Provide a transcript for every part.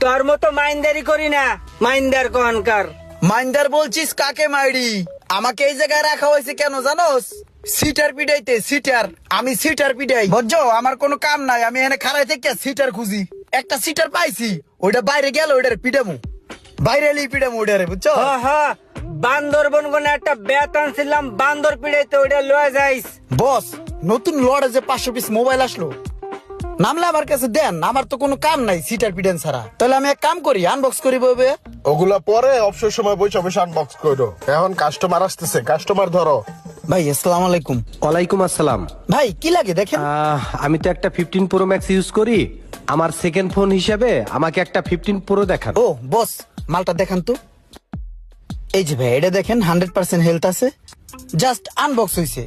তোর মতো মাইন্দারি করি না, মাইন্দার কনকার। মাইন্দার বলছিস কাকে মাইরি? আমাকে এই জায়গায় রাখা হয়েছে কেন জানোস? সিটার পিটাইতে, সিটার। আমি সিটার পিটাই, বুঝছো? আমার কোনো কাম নাই, আমি এখানে খাড়াই থেকে সিটার খুঁজি। একটা সিটার পাইছি, ওইটা বাইরে গেল, ওইটারে পিটামু, বাইরে এলি পিটামু ওইটারে, বুঝছো? বান্দরবন কোনে একটা বেত আনছিলাম, বান্দর পিড়াইতে, ওইটা লয়ে যাইস। বস, নতুন লড়ে যে 500 পিস মোবাইল আসলো, নামলে আমার কাছে দেন। আমার তো কোনো কাম নাই সিটার পিডেন ছাড়া। তাহলে আমি এক কাম করি, আনবক্স করি বলবে। ওগুলা পরে অবসর সময় বসে বসে আনবক্স করো। এখন কাস্টমার আসতেছে, কাস্টমার ধরো। ভাই আসসালামু আলাইকুম। ওয়ালাইকুম আসসালাম। ভাই কি লাগে দেখেন। আমি তো একটা 15 প্রো ম্যাক্স ইউজ করি, আমার সেকেন্ড ফোন হিসেবে আমাকে একটা 15 প্রো দেখান। ও বস, মালটা দেখান তো। এই যে ভাই, এটা দেখেন 100% হেলথ আছে, জাস্ট আনবক্স হইছে।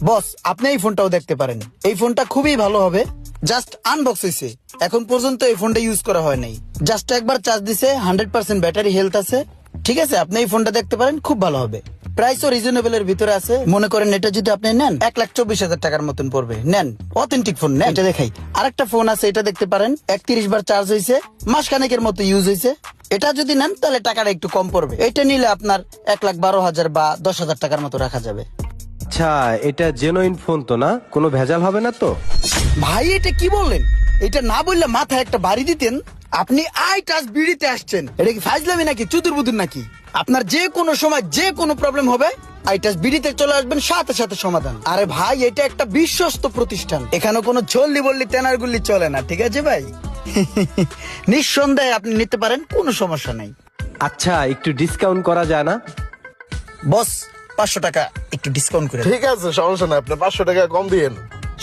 বস, আপনি এই ফোনটাও দেখতে পারেন, এই ফোনটা খুবই ভালো হবে। জাস্ট আনবক্স হইছে, এখন পর্যন্ত এই ফোনটা ইউজ করা হয় নাই। জাস্ট একবার চার্জ দিছে, 100% ব্যাটারি হেলথ আছে। ঠিক আছে, আপনি এই ফোনটা দেখতে পারেন, খুব ভালো হবে। প্রাইসও রিজনেবল এর ভিতরে আছে। মনে করেন এটা যদি আপনি নেন 1,24,000 টাকার মতন পড়বে। নেন, অথেন্টিক ফোন নেন। এটা দেখাই, আরেকটা ফোন আছে, এটা দেখতে পারেন, 31 বার চার্জ হয়েছে, মাসখানেকের মতো ইউজ হয়েছে। এটা যদি নেন তাহলে টাকাটা একটু কম পড়বে। এটা নিলে আপনার 1,12,000 বা 10,000 টাকার মতো রাখা যাবে। আচ্ছা, এটা জেনুইন ফোন তো না? কোনো ভেজাল হবে না তো? ভাই এটা কি বললেন? এটা না বললে মাথায় একটা বাড়ি দিতেন। আপনি আই টাচ বিড়িতে আসছেন, এটা কি ফাজলামি নাকি চুদুর বুদুর নাকি? আপনার যে কোনো সময় যে কোনো প্রবলেম হবে, আই টাচ বিড়িতে চলে আসবেন, সাথে সাথে সমাধান। আরে ভাই, এটা একটা বিশ্বস্ত প্রতিষ্ঠান, এখানে কোনো চল্লি বললি তেনার গুল্লি চলে না। ঠিক আছে ভাই, নিঃসন্দেহে আপনি নিতে পারেন, কোনো সমস্যা নাই। আচ্ছা, একটু ডিসকাউন্ট করা যায় না? বস 500 টাকা একটু ডিসকাউন্ট করে। ঠিক আছে, সমস্যা নাই, আপনি 500 টাকা কম দিয়েন।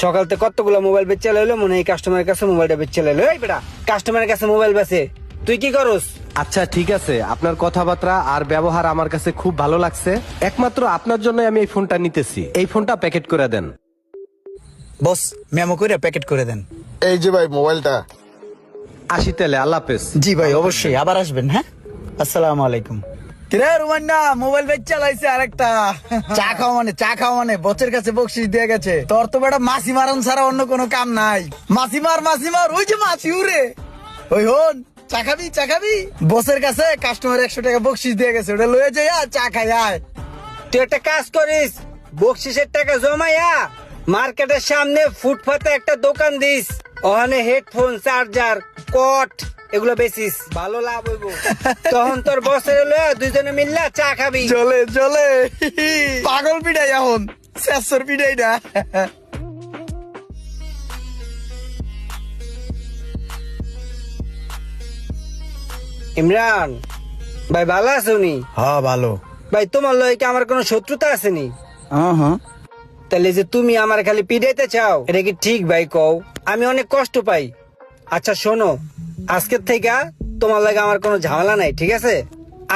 সকাল থেকে কতগুলো মোবাইল বেচে লাইলো, মনে হয় কাস্টমারের কাছে মোবাইলটা বেচে লাইলো। এই বেটা, কাস্টমারের কাছে মোবাইল বেচে, তুই কি করস? আচ্ছা ঠিক আছে, আপনার কথাবার্তা আর ব্যবহার আমার কাছে খুব ভালো লাগছে। একমাত্র আপনার জন্য আমি এই ফোনটা নিতেছি। এই ফোনটা প্যাকেট করে দেন। বস, মেমো করে প্যাকেট করে দেন। এই যে ভাই মোবাইলটা। আসি তাহলে, আল্লাহ হাফেজ। জি ভাই, অবশ্যই আবার আসবেন। হ্যাঁ, আসসালামু আলাইকুম। কিরে রুমান্না, মোবাইল বেচ চালাইছে আরেকটা। চা খাওয়া মানে বচের কাছে বকশিস দিয়ে গেছে। তোর তো বেটা মাছি মারন ছাড়া অন্য কোনো কাম নাই। মাছি মার, ওই যে মাছি উড়ে। ওই হন, চা খাবি? বসের কাছে কাস্টমার 100 টাকা বকশিস দিয়ে গেছে, ওটা লয়ে যাই, চা খাই আয়। তুই একটা কাজ করিস, বকশিসের টাকা জমাইয়া মার্কেটের সামনে ফুটপাতে একটা দোকান দিস, ওখানে হেডফোন, চার্জার, কট এগুলো বেচিস, ভালো লাভ হইব। তখন তোর বসের লয়ে দুইজনে মিললা চা খাবি। চলে পাগল পিটাই, এখন শেষর পিটাই না। ইমরান ভাই, ভালো আছো নি? হ্যাঁ ভালো। ভাই, তোমার লয়ে কি আমার কোনো শত্রুতা আসেনি? হ্যাঁ। তাহলে যে তুমি আমার খালি পিড়াইতে চাও, এটা কি ঠিক ভাই কও? আমি অনেক কষ্ট পাই। আচ্ছা শোনো, আজকের থেকে তোমার লাগে আমার কোনো ঝামেলা নাই, ঠিক আছে?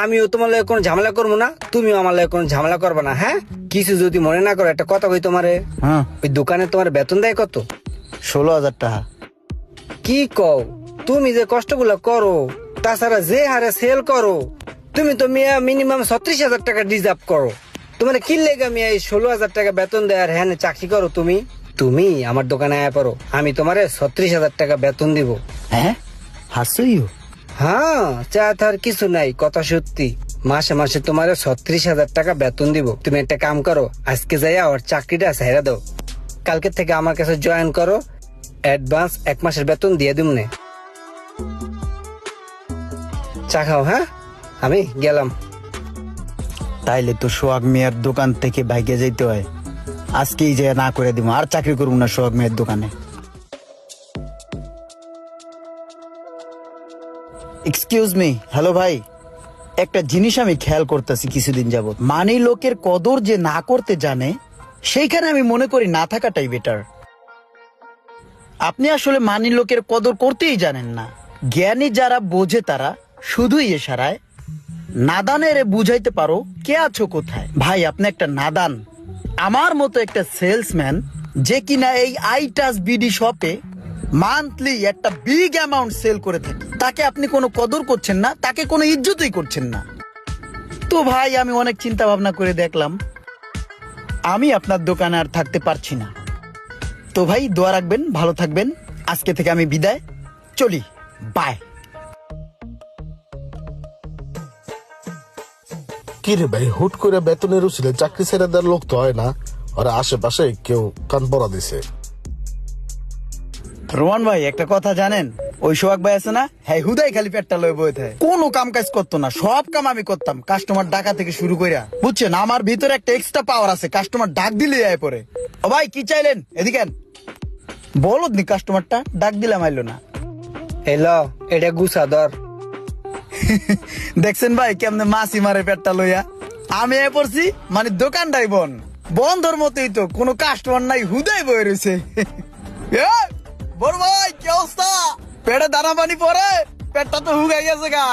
আমিও তোমার লাগে কোনো ঝামেলা করবো না, তুমিও আমার লাগে কোনো ঝামেলা করবে না। হ্যাঁ, কিছু যদি মনে না করো, একটা কথা কই তোমারে। হ্যাঁ, ওই দোকানে তোমার বেতন দেয় কত? 16,000 টাকা। কি কও? তুমি যে কষ্টগুলো করো, তাছাড়া যে হারে সেল করো, তুমি তো মিয়া মিনিমাম 36,000 টাকা ডিজার্ভ করো। তোমার কি লেগে মিয়া এই 16,000 টাকা বেতন দেয় আর হ্যাঁ চাকরি করো? তুমি আমার দোকানে আয়া পারো, আমি তোমারে 36,000 টাকা বেতন দিব। হ্যাঁ, হাসইও। হ্যাঁ, চা তার কিছু নাই, কথা সত্যি। মাসে মাসে তোমার 36,000 টাকা বেতন দিব। তুমি একটা কাম করো, আজকে যাইয়া ওর চাকরিটা ছেড়ে দাও, কালকে থেকে আমার কাছে জয়েন করো, অ্যাডভান্স 1 মাসের বেতন দিয়ে দিব নে। চা খাও। হ্যাঁ, আমি গেলাম। তাইলে তো সোহাগ মিয়ার দোকান থেকে ভাইগে যাইতে হয়। আজকেই যে না করে দিব, আর চাকরি করবো না সোহাগ মিয়ার দোকানে। এক্সকিউজ মি, হ্যালো ভাই, একটা জিনিস আমি খেয়াল করতেছি কিছুদিন যাবত, মানে লোকের কদর যে না করতে জানে, সেইখানে আমি মনে করি না থাকাটাই বেটার। আপনি আসলে মানি লোকের কদর করতেই জানেন না। জ্ঞানী যারা বোঝে তারা শুধুই এশারায়, নাদানের বুঝাইতে পারো কে আছো কোথায়। ভাই আপনি একটা নাদান। আমার মতো একটা সেলসম্যান যে কিনা এই আই টাচ বিডি শপে মান্থলি একটা বিগ অ্যামাউন্ট সেল করে থাকে, তাকে আপনি কোনো কদর করছেন না, তাকে কোনো ইজ্জতই করছেন না। তো ভাই আমি অনেক চিন্তা ভাবনা করে দেখলাম আমি আপনার দোকানে আর থাকতে পারছি না। তো ভাই দোয়া রাখবেন, ভালো থাকবেন। আজকে থেকে আমি বিদায়, চলি, বাই। কি রে ভাই, হুট করে বেতনের উচিলে চাকরি ছেড়ে দেওয়ার লোক তো হয় না। আর আশেপাশে কেউ কান পড়া দিছে। রোমান ভাই একটা কথা জানেন, ওই সোহাগ ভাই আছে না, হ্যাঁ হুদাই খালি পেটটা লয়ে বয়ে থাকে, কোনো কাম কাজ করতো না, সব কাম আমি করতাম, কাস্টমার ডাকা থেকে শুরু কইরা। বুঝছেন, আমার ভিতরে একটা এক্সট্রা পাওয়ার আছে, কাস্টমার ডাক দিলে আয় পরে। ও ভাই কি চাইলেন, এদিকে আন। বলো নি কাস্টমারটা ডাক দিলাম আইলো না। এলো এটা গুছা ধর। দেখছেন ভাই কেমনে মাসি মারে পেটটা লইয়া, আমি এ পড়ছি মানে দোকানটাই বন্ধর মতোই তো, কোনো কাস্টমার নাই, হুদাই বয়ে রয়েছে। এ, বড় ভাই কি অবস্থা, পেটে দানা পানি পরে, পেটটা তো হুগাই গেছে গা।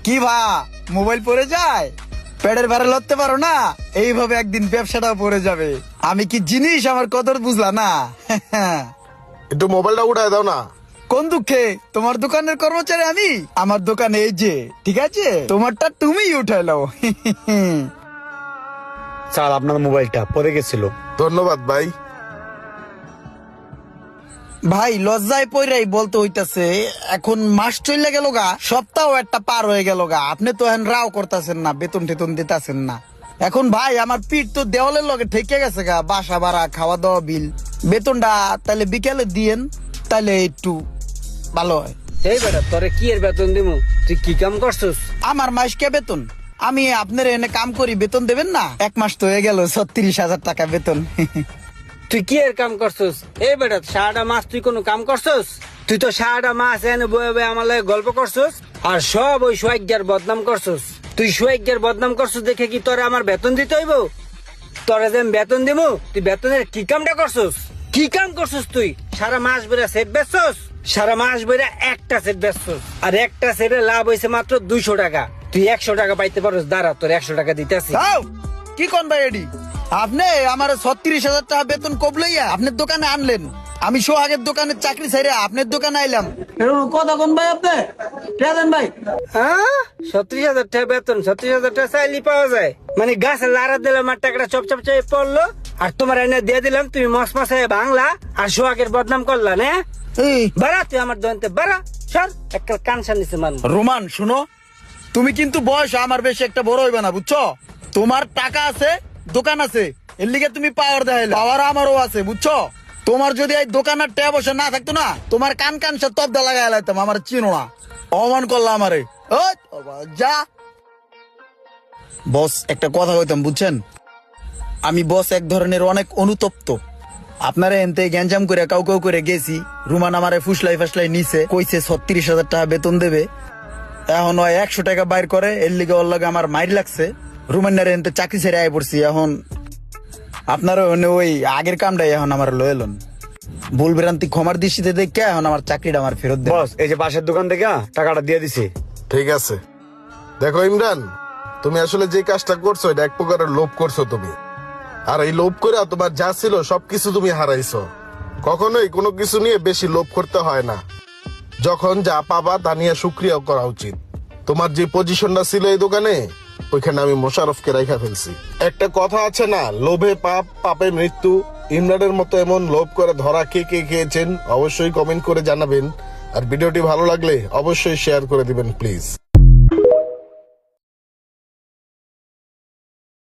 কি ভা মোবাইল পড়ে যায়, পেটের ভারে লড়তে পারো না, এইভাবে একদিন ব্যবসাটাও পড়ে যাবে। আমি কি জিনিস আমার কদর বুঝলা না। একটু মোবাইলটা উঠায় দাও না। কোন দুঃখে, তোমার দোকানের কর্মচারী আমি, আমার দোকানে এই যে, ঠিক আছে তোমারটা তুমিই উঠাই নাও। স্যার আপনার মোবাইলটা পড়ে গেছিল। ধন্যবাদ ভাই। ভাই লজ্জায় পইরাই বলতে হইতাছে, এখন মাস চলে গেল গা, সপ্তাহ একটা পার হয়ে গেল গা, আপনি তো এখন রাও করতেছেন না, বেতন টেতন দিতেছেন না। এখন ভাই আমার পিঠ তো দেওয়ালের লগে ঠেকে গেছে গা, বাসা ভাড়া, খাওয়া দাওয়া বিল, বেতনটা তাহলে বিকেলে দিয়েন, তাহলে একটু ভালো হয়। এই বেটা তোরে কি এর বেতন দিমু, তুই কি কাম করছস? আমার মাসকে বেতন, আমি আপনার এনে কাম করি, বেতন দেবেন না? এক মাস তো হয়ে গেল, 36,000 টাকা বেতন। তুই কি এর কাম করছস? এই বেটা সারাটা মাস তুই কোনো কাম করছস? তুই তো সারাটা মাস এনে বয়ে বয়ে আমার লাগে গল্প করছস, আর সব ওই সোয়াগ্যার বদনাম করছস। তুই সোয়াগ্যার বদনাম করছস দেখে কি তোরে আমার বেতন দিতে হইব? তোরে যে আমি বেতন দিমু, তুই বেতনের কি কামটা করছস? কি কাম করছস তুই? সারা মাস বেড়া সেট বেচছস, সারা মাস বেড়া একটা সেট বেচছস, আর একটা সেটে লাভ হয়েছে মাত্র 200 টাকা। তুই 100 টাকা পাইতে পারস, দাঁড়া তোর 100 টাকা দিতেছি। যাও, কি কোন ভাই এডি, আপনি আমার 36,000 টাকা বেতন কবলাইয়া আপনার দোকানে আনলেন, আমি সোহাগের দোকানে চাকরি ছেড়ে আপনার দোকানে আইলাম। কথা কোন ভাই আপনি দেন ভাই। হ্যাঁ 36,000 টাকা বেতন, 36,000 টাকা চাইলে পাওয়া যায়? মানে গাছে লাড়া দিলাম, আমার টাকাটা চপচপ চেয়ে পড়লো, আর তোমার এনে দিয়ে দিলাম, তুমি মস মশে বাংলা আর সোহাগের বদনাম করলা না? এই বাড়া তুই আমার দোকানতে বাড়া, সর একটা কানসার নিচে মারবো। রোমান শুনো, তুমি কিন্তু বয়স আমার বেশি একটা বড় হইবে না, বুঝছো? তোমার টাকা আছে, দোকান আছে, এর লিগে তুমি পাওয়ার দেখাইলে, পাওয়ার আমারও আছে, বুঝছো? তোমার যদি এই দোকানের ট্যাব বসে না থাকতো না, তোমার কান কান সে তবদা লাগাই লাইতাম, আমার চিনো না, অমান করলাম আমারে। ওই, যা বস, একটা কথা কইতাম বুঝছেন, আমি বস এক ধরনের অনেক অনুতপ্ত। আপনারা এনতে গ্যাঞ্জাম করে কাউ কাউ করে গেছি, রুমান আমারে ফুসলাই ফাসলাই নিছে, কইছে 36,000 টাকা বেতন দেবে, এখন ওই 100 টাকা বাইর করে, এর লিগে ওর লগে আমার মাইর লাগছে, রুমান্নার এনতে চাকরি ছেড়ে আয় পড়ছি। এখন আপনারা ওই আগের কামটাই এখন আমার লয়েলন, ভুল ভ্রান্তি ক্ষমার দৃষ্টিতে দেখে এখন আমার চাকরিটা আমার ফেরত দেন। বস এই যে পাশের দোকান থেকে টাকাটা দিয়ে দিছে। ঠিক আছে, দেখো ইমরান, তুমি আসলে যে কাজটা করছো এটা এক প্রকারের লোভ করছো তুমি, আর এই লোভ করে তোমার যা ছিল সবকিছু তুমি হারাইছো। কখনোই কোনো কিছু নিয়ে বেশি লোভ করতে হয় না, যখন যা পাবা তা নিয়ে শুক্রিয়া করা উচিত। তোমার যে পজিশনটা ছিল এই দোকানে, ওইখানে আমি মোশারফকে রাইখা ফেলছি। একটা কথা আছে না, লোভে পাপ, পাপে মৃত্যু। ইমরানের মতো এমন লোভ করে ধরা কে কে খেয়েছেন অবশ্যই কমেন্ট করে জানাবেন, আর ভিডিওটি ভালো লাগলে অবশ্যই শেয়ার করে দিবেন প্লিজ।